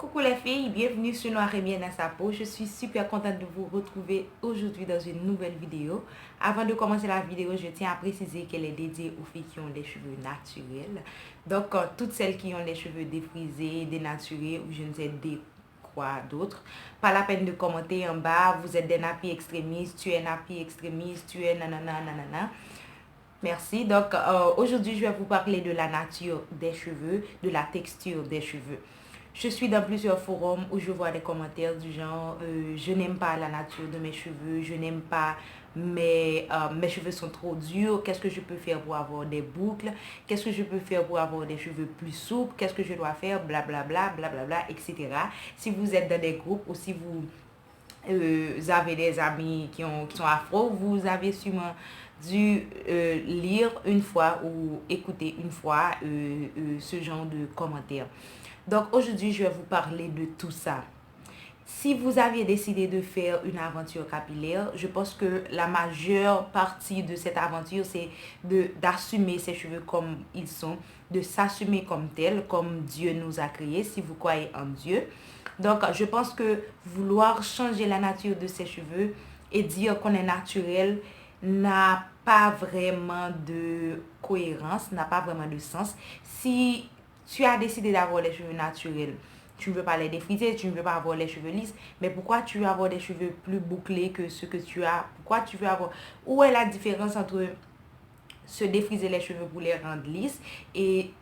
Coucou les filles, bienvenue sur Noir et Bien à sa peau. Je suis super contente de vous retrouver aujourd'hui dans une nouvelle vidéo. Avant de commencer la vidéo, je tiens à préciser qu'elle est dédiée aux filles qui ont des cheveux naturels. Donc, toutes celles qui ont des cheveux défrisés, dénaturés ou je ne sais quoi d'autre. Pas la peine de commenter en bas, vous êtes des nappies extrémistes, tu es nappie extrémiste, tu es nanana nanana. Merci. Donc, aujourd'hui, je vais vous parler de la nature des cheveux, de la texture des cheveux. Je suis dans plusieurs forums où je vois des commentaires du genre je n'aime pas la nature de mes cheveux, je n'aime pas mes cheveux sont trop durs, qu'est-ce que je peux faire pour avoir des boucles, qu'est-ce que je peux faire pour avoir des cheveux plus souples, qu'est-ce que je dois faire, blablabla, blablabla, etc. Si vous êtes dans des groupes ou si vous avez des amis qui sont afro, vous avez sûrement dû lire une fois ou écouter une fois ce genre de commentaires. Donc aujourd'hui, je vais vous parler de tout ça. Si vous aviez décidé de faire une aventure capillaire, je pense que la majeure partie de cette aventure, c'est d'assumer ses cheveux comme ils sont, de s'assumer comme tel, comme Dieu nous a créés, si vous croyez en Dieu. Donc, je pense que vouloir changer la nature de ses cheveux et dire qu'on est naturel n'a pas vraiment de cohérence, n'a pas vraiment de sens. Si tu as décidé d'avoir les cheveux naturels, tu ne veux pas les défriser, tu ne veux pas avoir les cheveux lisses, mais pourquoi tu veux avoir des cheveux plus bouclés que ceux que tu as? Pourquoi tu veux avoir... Où est la différence entre se défriser les cheveux pour les rendre lisses et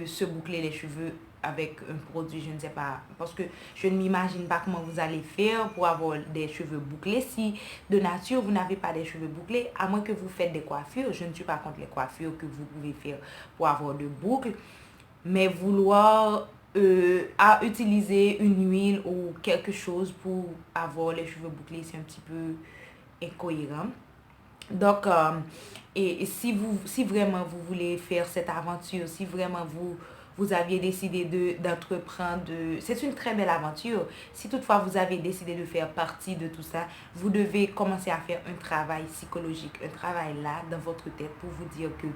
se boucler les cheveux avec un produit, je ne sais pas, parce que je ne m'imagine pas comment vous allez faire pour avoir des cheveux bouclés si de nature vous n'avez pas des cheveux bouclés, à moins que vous faites des coiffures. Je ne suis pas contre les coiffures que vous pouvez faire pour avoir de boucles, mais vouloir à utiliser une huile ou quelque chose pour avoir les cheveux bouclés, c'est un petit peu incohérent. Donc, et si vraiment vous voulez faire cette aventure, si vraiment vous aviez décidé d'entreprendre, c'est une très belle aventure. Si toutefois vous avez décidé de faire partie de tout ça, vous devez commencer à faire un travail psychologique, un travail là dans votre tête pour vous dire que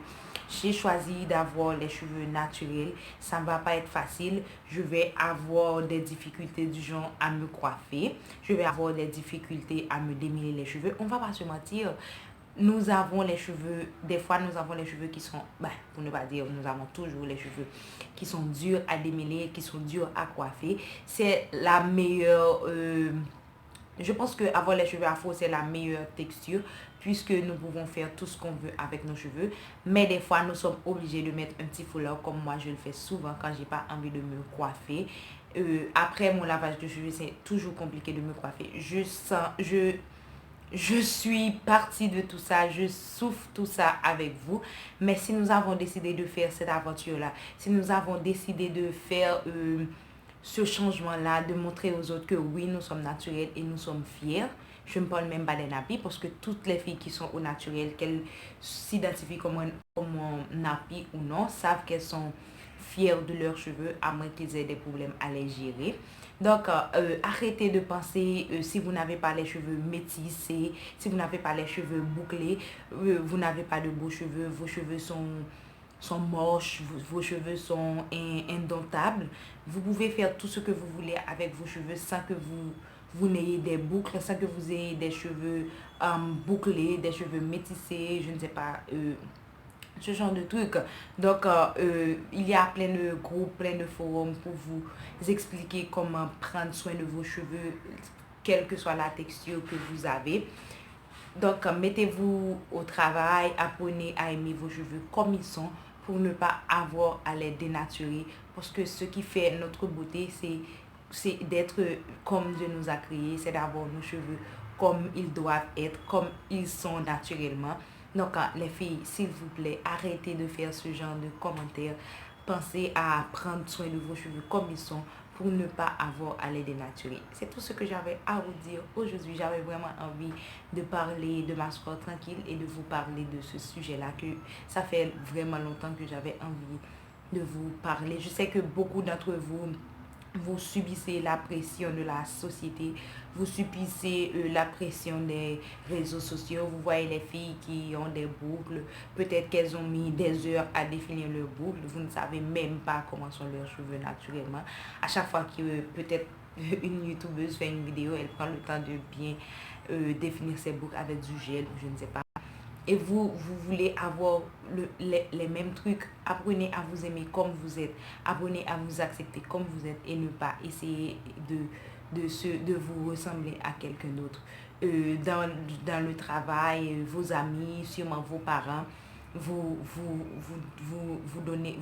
j'ai choisi d'avoir les cheveux naturels, ça ne va pas être facile, je vais avoir des difficultés du genre à me coiffer, je vais avoir des difficultés à me démêler les cheveux. On va pas se mentir, nous avons les cheveux, des fois nous avons les cheveux qui sont, pour ne pas dire, nous avons toujours les cheveux qui sont durs à démêler, qui sont durs à coiffer. C'est la meilleure, je pense que avoir les cheveux afro, c'est la meilleure texture puisque nous pouvons faire tout ce qu'on veut avec nos cheveux. Mais des fois, nous sommes obligés de mettre un petit foulard comme moi, je le fais souvent quand j'ai pas envie de me coiffer. Après mon lavage de cheveux, c'est toujours compliqué de me coiffer. Je suis partie de tout ça, je souffre tout ça avec vous. Mais si nous avons décidé de faire cette aventure-là, si nous avons décidé de faire ce changement-là, de montrer aux autres que oui, nous sommes naturels et nous sommes fiers. Je ne parle même pas des nappies parce que toutes les filles qui sont au naturel, qu'elles s'identifient comme un nappie ou non, savent qu'elles sont fières de leurs cheveux à moins qu'ils aient des problèmes à les gérer. Donc, arrêtez de penser si vous n'avez pas les cheveux métissés, si vous n'avez pas les cheveux bouclés, vous n'avez pas de beaux cheveux, vos cheveux sont moches, vos cheveux sont indomptables. Vous pouvez faire tout ce que vous voulez avec vos cheveux sans que vous n'ayez des boucles, sans que vous ayez des cheveux bouclés, des cheveux métissés, je ne sais pas, ce genre de trucs. Donc, il y a plein de groupes, plein de forums pour vous expliquer comment prendre soin de vos cheveux, quelle que soit la texture que vous avez. Donc, mettez-vous au travail, apprenez à aimer vos cheveux comme ils sont pour ne pas avoir à les dénaturer. Parce que ce qui fait notre beauté, c'est d'être comme Dieu nous a créés, c'est d'avoir nos cheveux comme ils doivent être, comme ils sont naturellement. Donc, les filles, s'il vous plaît, arrêtez de faire ce genre de commentaires. Pensez à prendre soin de vos cheveux comme ils sont pour ne pas avoir à les dénaturer. C'est tout ce que j'avais à vous dire aujourd'hui. J'avais vraiment envie de parler de ma soirée tranquille et de vous parler de ce sujet-là que ça fait vraiment longtemps que j'avais envie de vous parler. Je sais que beaucoup d'entre vous vous subissez la pression de la société, vous subissez la pression des réseaux sociaux. Vous voyez les filles qui ont des boucles, peut-être qu'elles ont mis des heures à définir leurs boucles, vous ne savez même pas comment sont leurs cheveux naturellement. À chaque fois que peut-être une youtubeuse fait une vidéo, elle prend le temps de bien définir ses boucles avec du gel, je ne sais pas. Et vous voulez avoir les mêmes trucs, apprenez à vous aimer comme vous êtes, apprenez à vous accepter comme vous êtes et ne pas essayer de vous ressembler à quelqu'un d'autre. Dans le travail, vos amis, sûrement vos parents, vous donnez,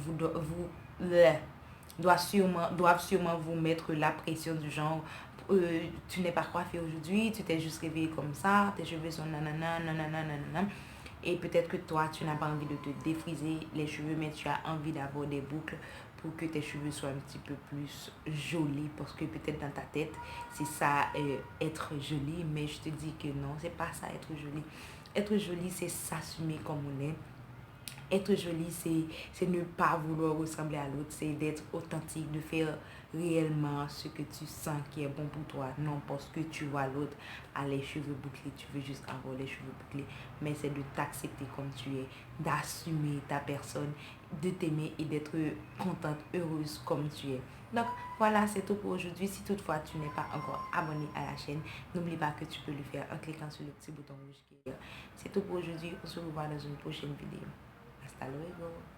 doivent sûrement vous mettre la pression du genre tu n'es pas coiffé aujourd'hui, tu t'es juste réveillé comme ça, tes cheveux sont nanana, nanana, nanana. Et peut-être que toi, tu n'as pas envie de te défriser les cheveux, mais tu as envie d'avoir des boucles pour que tes cheveux soient un petit peu plus jolis. Parce que peut-être dans ta tête, c'est ça, être joli. Mais je te dis que non, c'est pas ça, être joli. Être joli, c'est s'assumer comme on est. Être joli, c'est ne pas vouloir ressembler à l'autre, c'est d'être authentique, de faire réellement ce que tu sens qui est bon pour toi. Non parce que tu vois l'autre a les cheveux bouclés, tu veux juste avoir les cheveux bouclés, mais c'est de t'accepter comme tu es, d'assumer ta personne, de t'aimer et d'être contente, heureuse comme tu es. Donc voilà, c'est tout pour aujourd'hui. Si toutefois tu n'es pas encore abonné à la chaîne, n'oublie pas que tu peux le faire en cliquant sur le petit bouton rouge qui est là. C'est tout pour aujourd'hui. On se revoit dans une prochaine vidéo. Hasta luego.